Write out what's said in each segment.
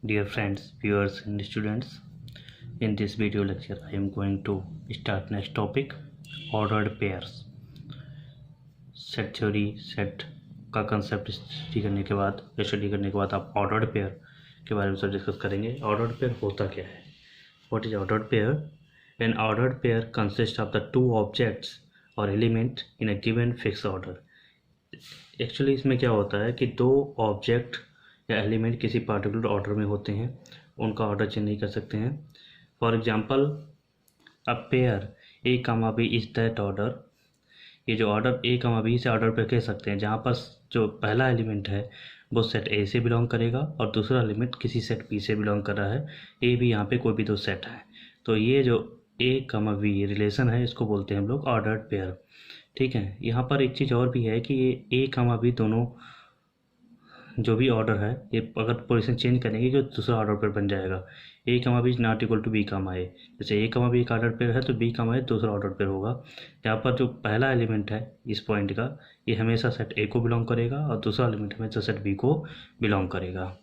Dear friends, viewers and students, in this video lecture I am going to start next topic, ordered pairs. Set theory set का concept study करने के बाद आप ordered pair के बारे में सब डिस्कस करेंगे। ऑर्डर्ड पेयर होता क्या है? What is ordered pair? An ordered pair consist of the two objects और element in a given fix order. Actually इसमें क्या होता है कि दो ऑब्जेक्ट या एलिमेंट किसी पार्टिकुलर ऑर्डर में होते हैं, उनका ऑर्डर चेंज नहीं कर सकते हैं। For example a pair A comma B is that order. ये जो ऑर्डर ए कामा बी से ऑर्डर पे कह सकते हैं, जहाँ पर जो पहला एलिमेंट है वो सेट ए से बिलोंग करेगा और दूसरा एलिमेंट किसी सेट बी से बिलोंग कर रहा है। ए भी यहाँ पे कोई भी दो सेट है, तो ये जो ए कामा बी रिलेशन है इसको बोलते हैं हम लोग ऑर्डर्ड पेयर। ठीक है, यहाँ पर एक चीज़ और भी है कि ये ए कामा बी दोनों जो भी ऑर्डर है, ये अगर पोजीशन चेंज करेंगे तो दूसरा ऑर्डर पेयर बन जाएगा। A comma B not equal to B comma A. जैसे ए कामा बी एक ऑर्डर पेयर है तो बी कामा ए दूसरा ऑर्डर पेयर होगा। यहाँ पर जो पहला एलिमेंट है इस पॉइंट का, ये हमेशा सेट ए को बिलोंग करेगा और दूसरा एलिमेंट हमेशा सेट बी को बिलोंग करेगा।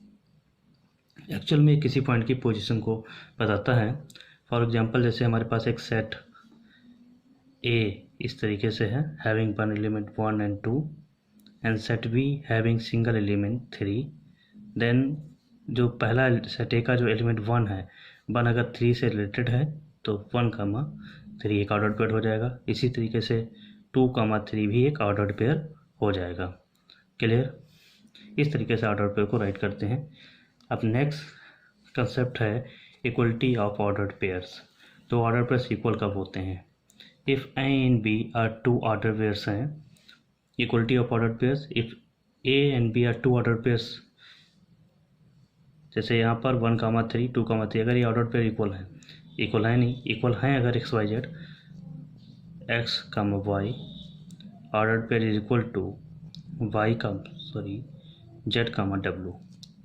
एक्चुअल में किसी पॉइंट की पोजिशन को बताता है। फॉर एग्जाम्पल जैसे हमारे पास एक सेट ए इस तरीके से है, having one element 1 and 2 and set B having single element 3। Then जो पहला सेट ए का जो एलिमेंट 1 है, 1 अगर 3 से रिलेटेड है तो 1, 3 एक ऑर्डर्ड पेयर हो जाएगा। इसी तरीके से 2, 3 भी एक ऑर्डर्ड पेयर हो जाएगा। क्लियर? इस तरीके से ऑर्डर्ड पेयर को राइट करते हैं। अब नेक्स्ट कंसेप्ट है इक्वलिटी ऑफ ऑर्डर्ड पेयर्स। तो ऑर्डर पेयर्स इक्वल कब होते हैं? If A and B are two order pairs हैं, equality of order pairs if A and B are two order pairs. जैसे यहाँ पर 1, 3, 2, 3 अगर ये ऑर्डर पेयर इक्वल है नहीं, इक्वल हैं अगर X Y Z, X comma Y order pair is equal to Z comma W,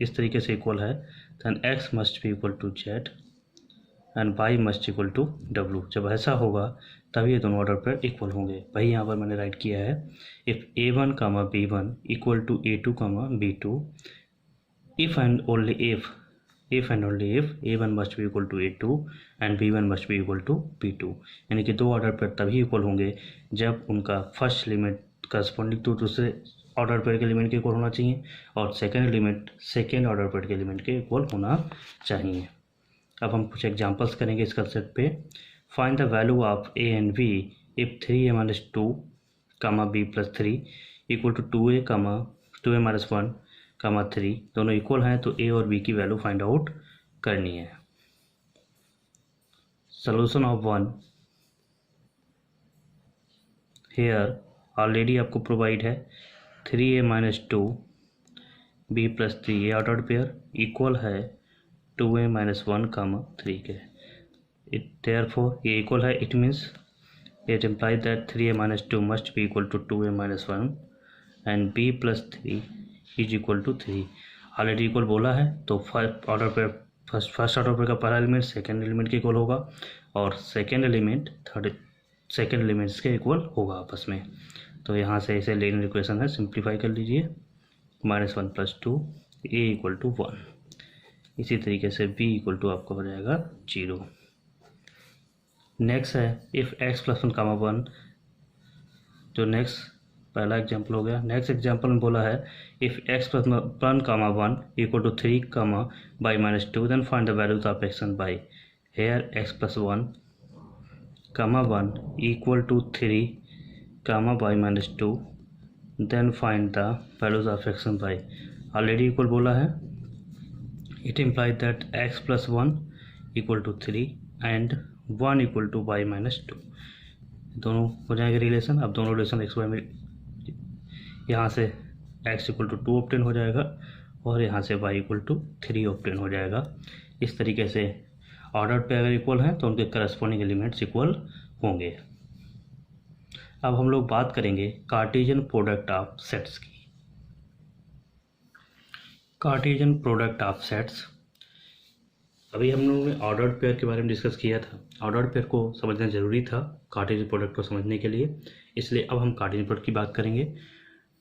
इस तरीके से इक्वल है, then X must be equal to Z and Y must equal to W. जब ऐसा होगा तभी ये दोनों ऑर्डर पेयर इक्वल होंगे। भाई यहाँ पर मैंने राइट किया है, if A1, B1 equal to A2, B2, if and only if A1 must be equal to A2 and B1 must be equal to B2। यानी कि दो ऑर्डर पेयर तभी इक्वल होंगे जब उनका फर्स्ट एलिमेंट करस्पॉन्डिंग टू दूसरे order pair के element के इक्वल होना चाहिए और second element second order pair के एलिमेंट के इक्वल होना चाहिए। अब हम कुछ एग्जांपल्स करेंगे इस कंसेप्ट पे। Find the value of A and B if 3a minus 2, b plus 3 इक्वल टू 2a, 2a minus 1, 3 दोनों इक्वल हैं तो ए और बी की वैल्यू फाइंड आउट करनी है। सॉल्यूशन ऑफ 1 हेयर ऑलरेडी आपको प्रोवाइड है, 3a minus 2 b plus 3 ए ऑर्डर्ड पेयर इक्वल है 2a minus 1, 3 के। Therefore ये इक्वल है, it means it implies that 3a minus 2 must be equal to 2a minus 1 and b plus 3 is equal to 3। Already equal बोला है तो first order pair का पहला element second element के equal होगा और सेकेंड एलिमेंट सेकेंड एलिमेंट्स के equal होगा आपस में। तो यहाँ से इसे लीनियर इक्वेशन है, सिंप्लीफाई कर लीजिए, -1 + 2 a इक्वल टू 1। इसी तरीके से b इक्वल टू आपका हो जाएगा 0। नेक्स्ट है इफ़ x + 1, 1, जो नेक्स्ट पहला एग्जांपल हो गया। नेक्स्ट एग्जांपल में बोला है if x + 1, 1 equal to 3, y - 2 then find the values of x and y। Here x + 1, 1 equal to 3, y - 2 then find the values of x and y। Already equal बोला है, it implies that x + 1 equal to 3 and 1 equal to y - 2, दोनों हो जाएंगे relation. अब दोनों relation x Y में यहाँ से x इक्वल टू 2 ऑब्टेन हो जाएगा और यहाँ से y इक्वल टू 3 ऑब्टेन हो जाएगा। इस तरीके से ऑर्डर पे अगर इक्वल हैं तो उनके करस्पॉन्डिंग एलिमेंट्स इक्वल होंगे। अब हम लोग बात करेंगे कार्टेशियन प्रोडक्ट ऑफ सेट्स की। कार्टेशियन प्रोडक्ट ऑफ सेट्स, अभी हम लोगों ने ऑर्डर्ड पेयर के बारे में डिस्कस किया था। ऑर्डर्ड पेयर को समझना ज़रूरी था कार्टेशियन प्रोडक्ट को समझने के लिए, इसलिए अब हम कार्टेशियन प्रोडक्ट की बात करेंगे।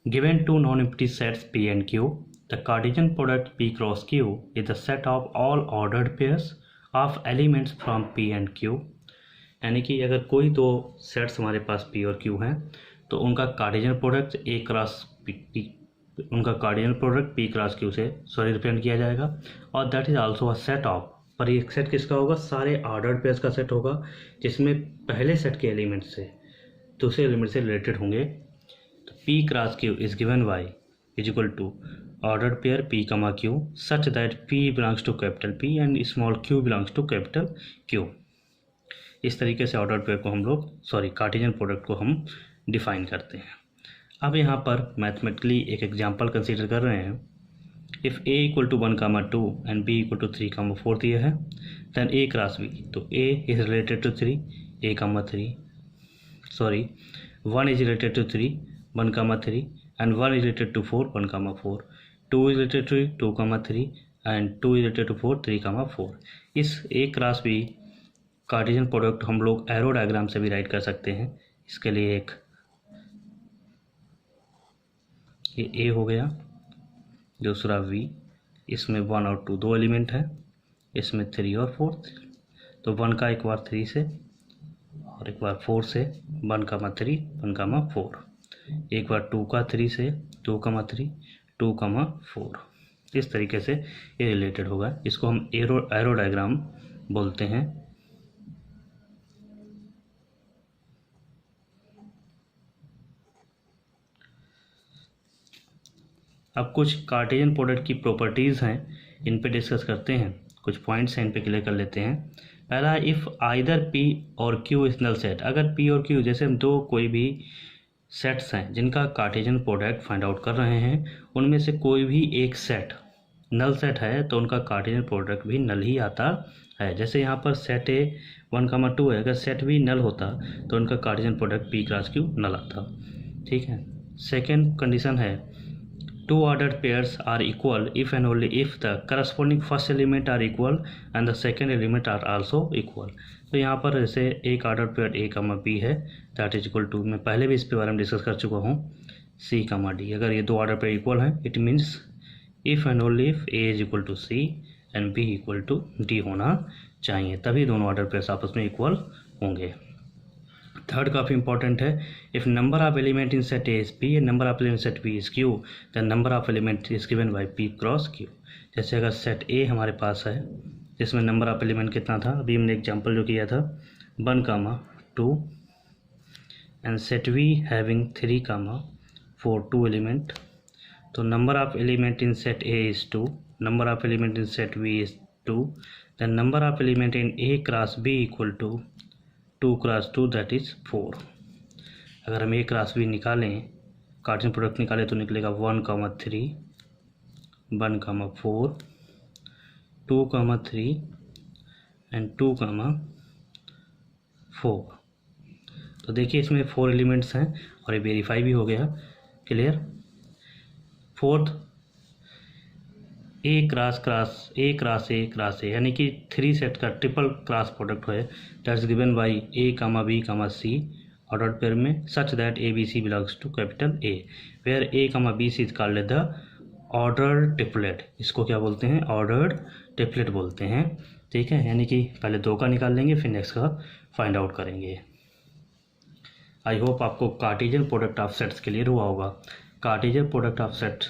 Given two non empty sets P and Q the cartesian product P cross Q is the set of all ordered pairs of elements from P and Q। यानी कि अगर कोई दो सेट्स हमारे पास P और Q हैं तो उनका Cartesian product A cross P, उनका Cartesian product P cross Q से रिप्रेजेंट किया जाएगा। और that is also a set of, पर एक सेट किसका होगा? सारे ऑर्डर्ड पेयर्स का सेट होगा, जिसमें पहले सेट के एलिमेंट से दूसरे एलिमेंट से रिलेटेड होंगे। तो P cross Q is given by is equal to ordered pair P comma Q such that P belongs to capital P and small q belongs to capital Q। इस तरीके से ordered pair को हम लोग Cartesian product को हम define करते हैं। अब यहाँ पर मैथमेटिकली एक एग्जांपल कंसीडर कर रहे हैं। If a equal to 1, 2 and b equal to 3, 4 दिया है, देन a क्रॉस b, तो a is related to 3, 1 is related to 3, 1, 3 and 1 is related to 4, 1, 4, 2 is related to 2, 3 and 2 is related to 4, 3, 4। इस a cross b cartesian product हम लोग arrow diagram से भी right कर सकते हैं। इसके लिए एक ये a हो गया, दूसरा v, इसमें 1 और 2 दो एलिमेंट है, इसमें 3 और 4। तो 1 का एक बार 3 से और एक बार 4 से, 1, 3, 1, 4, एक बार 2 का 3 से, 2, 3, 2, 4। इस तरीके से ये रिलेटेड होगा। इसको हम एरो डायग्राम बोलते हैं। अब कुछ कार्टेशियन प्रोडक्ट की प्रॉपर्टीज़ हैं, इन पे डिस्कस करते हैं। कुछ पॉइंट्स हैं, इन पे क्लियर कर लेते हैं। पहला, इफ़ आइदर P और Q इज नल सेट। अगर P और Q जैसे हम दो कोई भी सेट्स हैं जिनका कार्टेशियन प्रोडक्ट फाइंड आउट कर रहे हैं, उनमें से कोई भी एक सेट नल सेट है तो उनका कार्टेशियन प्रोडक्ट भी नल ही आता है। जैसे यहाँ पर सेट A 1, 2 है, अगर सेट भी नल होता तो उनका Cartesian product P cross Q नल आता। ठीक है। सेकेंड कंडीशन है, two ordered pairs are equal if and only if the corresponding first element are equal and the second element are also equal। तो यहाँ पर जैसे एक ऑर्डर पेयर A कमा B है, दैट इज इक्वल टू, मैं पहले भी इस पे बारे में डिस्कस कर चुका हूँ, C कमा D। अगर ये दो ऑर्डर पेयर इक्वल हैं, it means if and only if A is equal to C and B equal to D होना चाहिए, तभी दोनों ऑर्डर पेयर्स आपस में इक्वल होंगे। थर्ड काफ़ी इंपॉर्टेंट है, if number of element in set A is P and number of element set B is Q, then number of element is given by P cross Q। जैसे अगर set A हमारे पास है जिसमें number of element कितना था, अभी हमने example जो किया था 1, 2 and set V having 3, 4, 2 element, तो number of element in set A is 2, number of element in set B is 2, then number of element in A cross B equal to 2 cross 2 that is 4। अगर हम A cross B निकालें, Cartesian product निकालें, तो निकलेगा 1, 3, 1, 4, 2, 3 and 2, 4। तो देखिए इसमें 4 elements हैं और ये वेरीफाई भी हो गया, clear. Fourth, A cross A यानी कि 3 सेट का ट्रिपल क्रॉस प्रोडक्ट है, that's given by A, B, C ordered pair में, such that A, B, C belongs to capital A, where A, B, C is called the ordered triplet. इसको क्या बोलते हैं? Ordered triplet बोलते हैं। ठीक है, यानी कि पहले 2 का निकाल लेंगे, फिर नेक्स्ट का फाइंड आउट करेंगे। आई होप आपको Cartesian product of sets clear हुआ होगा। कार्टेशियन प्रोडक्ट ऑफ सेट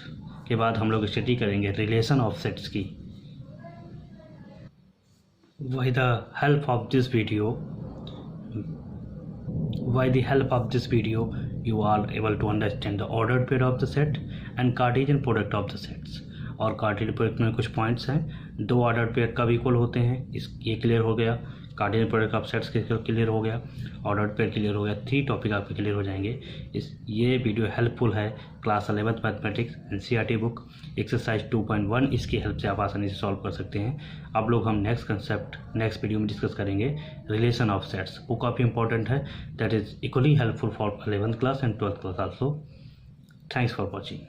के बाद हम लोग स्टडी करेंगे रिलेशन ऑफ सेट्स की। By the help of this video, you are able to understand the ordered pair of the set and Cartesian product of the sets। और Cartesian product में कुछ points हैं, 2 ऑर्डर पेयर कब equal होते हैं, ये clear हो गया। Cartesian product of sets clear हो गया, ऑर्डर पेयर क्लियर हो गया। 3 टॉपिक आपके क्लियर हो जाएंगे। ये वीडियो हेल्पफुल है class 11th mathematics NCERT book exercise 2.1, इसकी हेल्प से आप आसानी से सॉल्व कर सकते हैं। अब लोग हम नेक्स्ट कंसेप्ट नेक्स्ट वीडियो में डिस्कस करेंगे, रिलेशन ऑफ सेट्स। वो काफ़ी इंपॉर्टेंट है, that is equally helpful for 11th class and 12th class also. Thanks for watching.